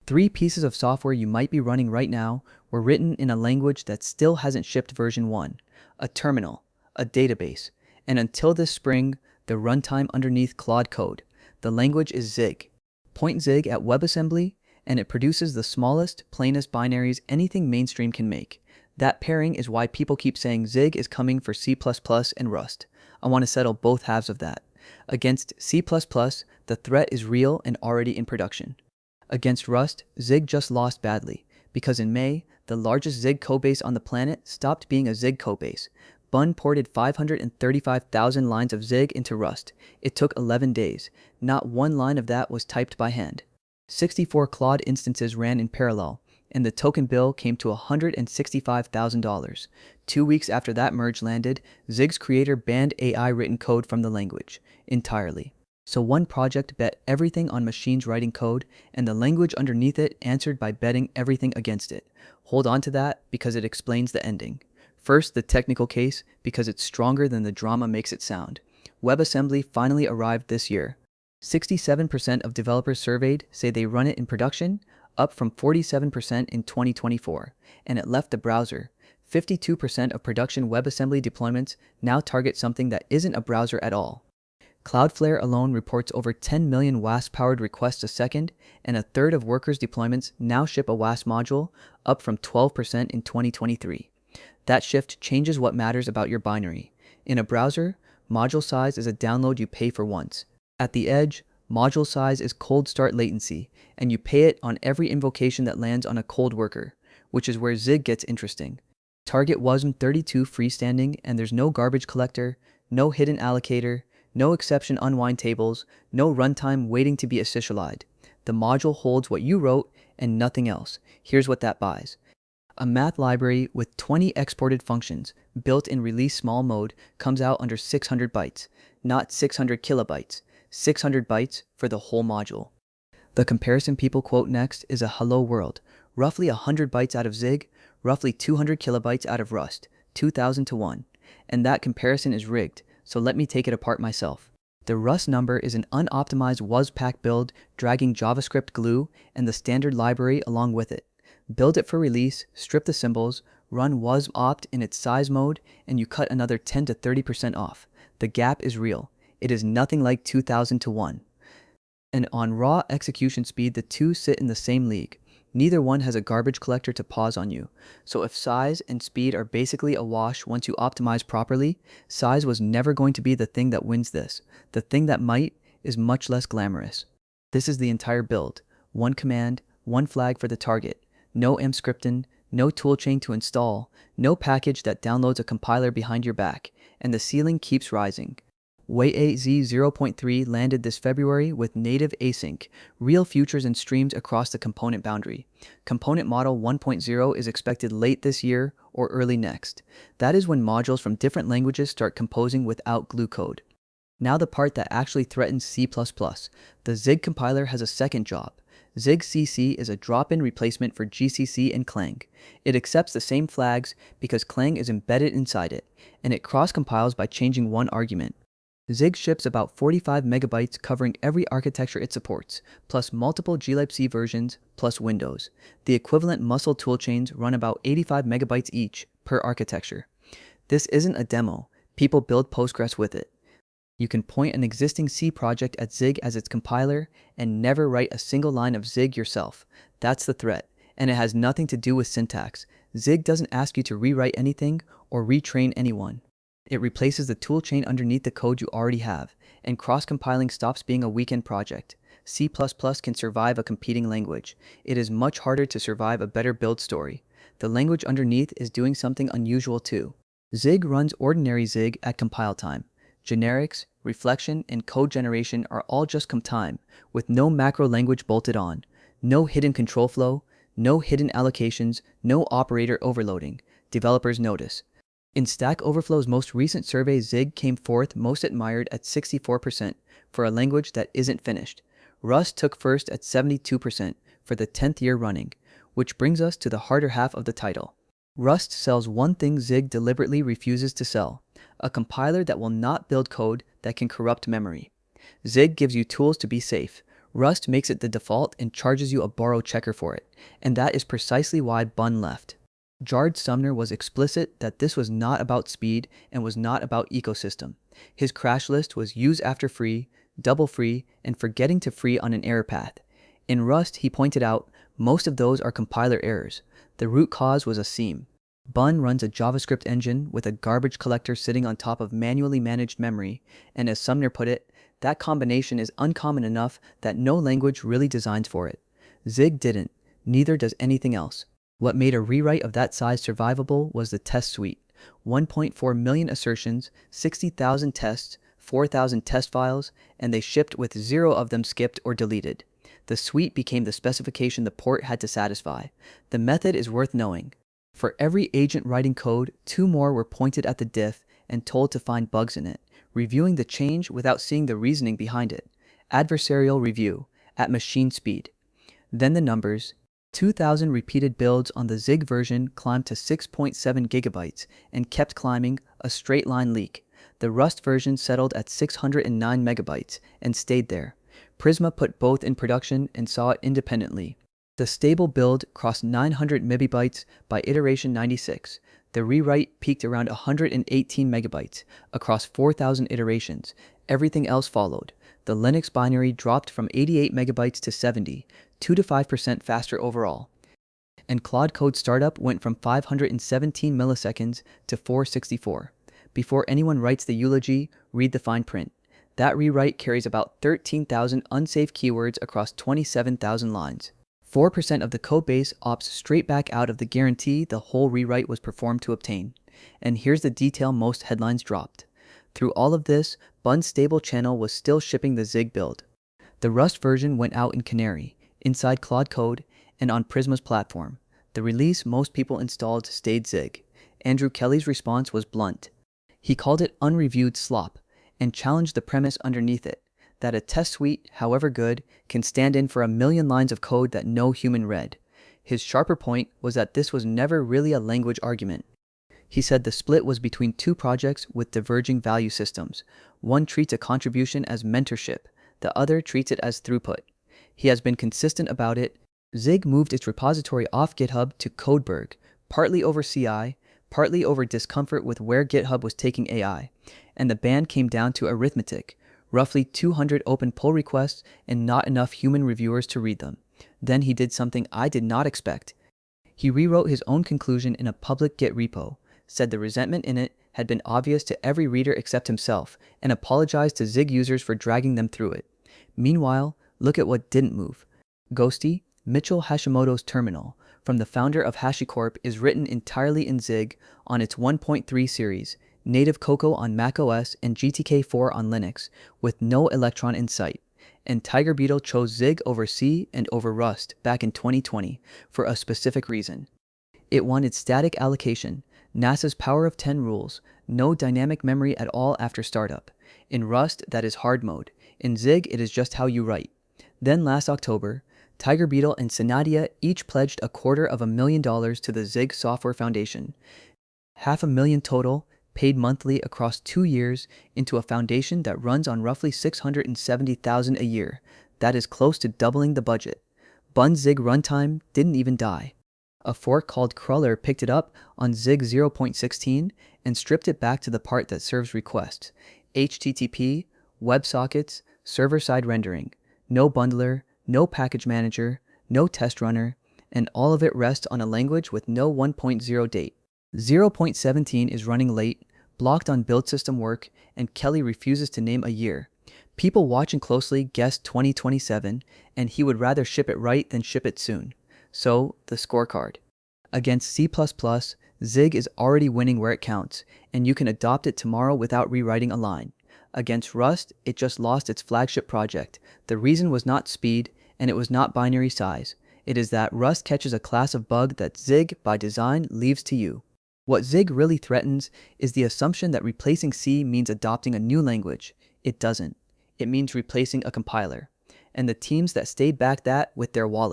3 pieces of software you might be running right now were written in a language that still hasn't shipped version 1, a terminal, a database, and until this spring, the runtime underneath Claude code. The language is Zig. Point Zig at WebAssembly, and it produces the smallest, plainest binaries anything mainstream can make. That pairing is why people keep saying Zig is coming for C++ and Rust. I want to settle both halves of that. Against C++, the threat is real and already in production. Against Rust, Zig just lost badly, because in May, the largest Zig codebase on the planet stopped being a Zig codebase. Bun ported 535,000 lines of Zig into Rust. It took 11 days. Not one line of that was typed by hand. 64 Claude instances ran in parallel, and the token bill came to $165,000. 2 weeks after that merge landed, Zig's creator banned AI written code from the language entirely. So one project bet everything on machines writing code, and the language underneath it answered by betting everything against it. Hold on to that because it explains the ending. First, the technical case, because it's stronger than the drama makes it sound. WebAssembly finally arrived this year. 67% of developers surveyed say they run it in production, up from 47% in 2024, and it left the browser. 52% of production WebAssembly deployments now target something that isn't a browser at all. Cloudflare alone reports over 10 million WASM-powered requests a second, and a third of Workers deployments now ship a WASM module, up from 12% in 2023. That shift changes what matters about your binary. In a browser, module size is a download you pay for once. At the edge, module size is cold start latency, and you pay it on every invocation that lands on a cold worker, which is where Zig gets interesting. Target WASM 32 freestanding, and there's no garbage collector, no hidden allocator, no exception unwind tables, no runtime waiting to be officialized. The module holds what you wrote and nothing else. Here's what that buys. A math library with 20 exported functions built in release small mode comes out under 600 bytes, not 600 kilobytes, 600 bytes for the whole module. The comparison people quote next is a hello world, roughly 100 bytes out of Zig, roughly 200 kilobytes out of Rust, 2000 to 1. And that comparison is rigged, so let me take it apart myself. The Rust number is an unoptimized WASM-pack build dragging JavaScript glue and the standard library along with it. Build it for release, strip the symbols, run WASM opt in its size mode, and you cut another 10 to 30% off. The gap is real. It is nothing like 2000 to 1. And on raw execution speed, the two sit in the same league. Neither one has a garbage collector to pause on you. So if size and speed are basically a wash once you optimize properly, size was never going to be the thing that wins this. The thing that might is much less glamorous. This is the entire build. One command, one flag for the target. No mscripting, no toolchain to install, no package that downloads a compiler behind your back, and the ceiling keeps rising. WASM 0.3 landed this February with native async, real futures and streams across the component boundary. Component model 1.0 is expected late this year or early next. That is when modules from different languages start composing without glue code. Now the part that actually threatens C++. The Zig compiler has a second job. ZigCC is a drop-in replacement for GCC and Clang. It accepts the same flags because Clang is embedded inside it, and it cross-compiles by changing one argument. Zig ships about 45 megabytes covering every architecture it supports, plus multiple glibc versions, plus Windows. The equivalent muscle toolchains run about 85 megabytes each per architecture. This isn't a demo. People build Postgres with it. You can point an existing C project at Zig as its compiler and never write a single line of Zig yourself. That's the threat, and it has nothing to do with syntax. Zig doesn't ask you to rewrite anything or retrain anyone. It replaces the toolchain underneath the code you already have, and cross-compiling stops being a weekend project. C++ can survive a competing language. It is much harder to survive a better build story. The language underneath is doing something unusual too. Zig runs ordinary Zig at compile time. Generics, reflection, and code generation are all just time, with no macro language bolted on. No hidden control flow, no hidden allocations, no operator overloading. Developers notice. In Stack Overflow's most recent survey, Zig came fourth most admired at 64% for a language that isn't finished. Rust took first at 72% for the 10th year running, which brings us to the harder half of the title. Rust sells one thing Zig deliberately refuses to sell: a compiler that will not build code that can corrupt memory. Zig gives you tools to be safe. Rust makes it the default and charges you a borrow checker for it, and that is precisely why Bun left. Jared Sumner was explicit that this was not about speed and was not about ecosystem. His crash list was use after free, double free, and forgetting to free on an error path. In Rust, he pointed out, most of those are compiler errors. The root cause was a seam. Bun runs a JavaScript engine with a garbage collector sitting on top of manually managed memory, and as Sumner put it, that combination is uncommon enough that no language really designs for it. Zig didn't, neither does anything else. What made a rewrite of that size survivable was the test suite. 1.4 million assertions, 60,000 tests, 4,000 test files, and they shipped with 0 of them skipped or deleted. The suite became the specification the port had to satisfy. The method is worth knowing. For every agent writing code, 2 more were pointed at the diff and told to find bugs in it, reviewing the change without seeing the reasoning behind it. Adversarial review, at machine speed. Then the numbers. 2,000 repeated builds on the Zig version climbed to 6.7 gigabytes and kept climbing, a straight line leak. The Rust version settled at 609 megabytes and stayed there. Prisma put both in production and saw it independently. The stable build crossed 900 megabytes by iteration 96. The rewrite peaked around 118 megabytes across 4,000 iterations. Everything else followed. The Linux binary dropped from 88 megabytes to 70, 2 to 5% faster overall. And Claude Code startup went from 517 milliseconds to 464. Before anyone writes the eulogy, read the fine print. That rewrite carries about 13,000 unsafe keywords across 27,000 lines. 4% of the codebase opts straight back out of the guarantee the whole rewrite was performed to obtain. And here's the detail most headlines dropped. Through all of this, Bun's stable channel was still shipping the Zig build. The Rust version went out in Canary, inside Claude Code, and on Prisma's platform. The release most people installed stayed Zig. Andrew Kelley's response was blunt. He called it unreviewed slop, and challenged the premise underneath it, that a test suite, however good, can stand in for a million lines of code that no human read. His sharper point was that this was never really a language argument. He said the split was between 2 projects with diverging value systems. One treats a contribution as mentorship, the other treats it as throughput. He has been consistent about it. Zig moved its repository off GitHub to Codeberg, partly over CI, partly over discomfort with where GitHub was taking AI, and the ban came down to arithmetic, roughly 200 open pull requests and not enough human reviewers to read them. Then he did something I did not expect. He rewrote his own conclusion in a public Git repo, said the resentment in it had been obvious to every reader except himself, and apologized to Zig users for dragging them through it. Meanwhile, look at what didn't move. Ghostty, Mitchell Hashimoto's terminal, from the founder of HashiCorp, is written entirely in Zig on its 1.3 series, native Cocoa on macOS and GTK4 on Linux, with no Electron in sight. And TigerBeetle chose Zig over C and over Rust back in 2020 for a specific reason. It wanted static allocation, NASA's power of 10 rules, no dynamic memory at all after startup. In Rust, that is hard mode. In Zig, it is just how you write. Then last October, TigerBeetle and Sanadia each pledged $250,000 to the Zig Software Foundation. $500,000 total, paid monthly across 2 years into a foundation that runs on roughly $670,000 a year. That is close to doubling the budget. Bun's Zig runtime didn't even die. A fork called Cruller picked it up on Zig 0.16 and stripped it back to the part that serves requests. HTTP, WebSockets, server-side rendering. No bundler, no package manager, no test runner, and all of it rests on a language with no 1.0 date. 0.17 is running late, blocked on build system work, and Kelley refuses to name a year. People watching closely guessed 2027, and he would rather ship it right than ship it soon. So, the scorecard. Against C++, Zig is already winning where it counts, and you can adopt it tomorrow without rewriting a line. Against Rust, it just lost its flagship project. The reason was not speed, and it was not binary size. It is that Rust catches a class of bug that Zig, by design, leaves to you. What Zig really threatens is the assumption that replacing C means adopting a new language. It doesn't. It means replacing a compiler. And the teams that stayed back that with their wallet.